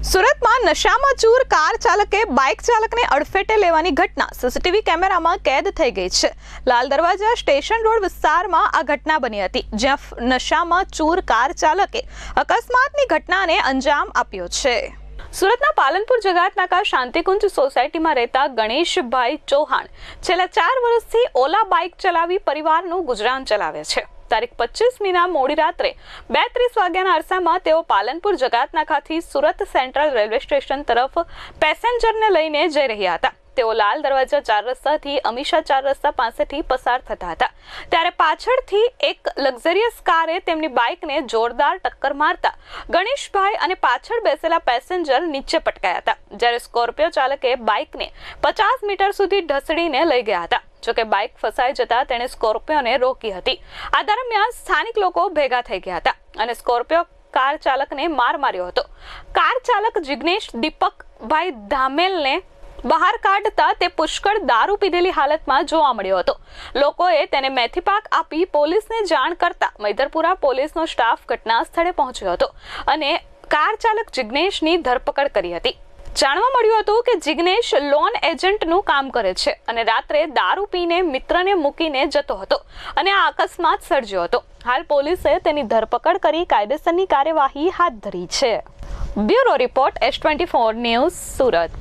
સુરતમાં નશામાં ચૂર કાર ચાલકે બાઇક ચાલકને અડફેટે લેવાની ઘટના સીસીટીવી કેમેરામાં કેદ થઈ ગઈ છે। લાલ દરવાજા સ્ટેશન રોડ વિસ્તારમાં આ ઘટના બની હતી, જ્યાં નશામાં ચૂર કાર ચાલકે અકસ્માતની ઘટનાને અંજામ આપ્યો છે। સુરતના પાલનપુર જગાતનાકા શાંતિકુંજ સોસાયટીમાં રહેતા ગણેશભાઈ ચૌહાણ છેલ્લા 4 વર્ષથી ઓલા બાઇક ચલાવી પરિવારનું ગુજરાન ચલાવે છે। તારીખ 25મીના મોડી રાત્રે 2:30 વાગ્યાના અરસામાં તેઓ પાલનપુર જગાતનાકાથી સુરત સેન્ટ્રલ રેલવે સ્ટેશન તરફ પેસેન્જરને લઈને જઈ રહ્યા હતા। તેઓ લાલ દરવાજા 4 રસ્તાથી અમીશા 4 રસ્તા પાસેથી પસાર થતા હતા, ત્યારે પાછળથી એક લક્ઝરિયસ કારે તેમની બાઇકને જોરદાર ટક્કર મારતા ગણેશભાઈ અને પાછળ બેસેલા પેસેન્જર નીચે પટકાયા હતા, જ્યારે સ્કોર્પિયો ચાલકે બાઇકને 50 મીટર સુધી ઢસડીને લઈ ગયા હતા। જોકે બાઇક ફસાઈ જતા તેણે સ્કોર્પિયોને રોકી હતી। આ દરમિયાન સ્થાનિક લોકો ભેગા થઈ ગયા હતા અને સ્કોર્પિયો કાર ચાલકને માર માર્યો હતો। કાર ચાલક જિગ્નેશ દીપકભાઈ ધામેલને બહાર કાઢતા તે પુષ્કળ દારૂ પીધેલી હાલતમાં જોવા મળ્યો હતો। લોકોએ તેને મેથીપાક આપી પોલીસને જાણ કરતા મૈદરપુરા પોલીસનો સ્ટાફ ઘટના સ્થળે પહોંચ્યો હતો અને કાર ચાલક જિગ્નેશની ધરપકડ કરી હતી। જાણવા મળ્યું હતું કે જિગ્નેશ લોન એજન્ટનું કામ કરે છે અને રાત્રે દારૂ પીને મિત્રને મૂકીને જતો હતો અને આ અકસ્માત સર્જ્યો હતો। હાલ પોલીસે તેની ધરપકડ કરી કાયદેસરની કાર્યવાહી હાથ ધરી છે। Bureau report S24 news Surat.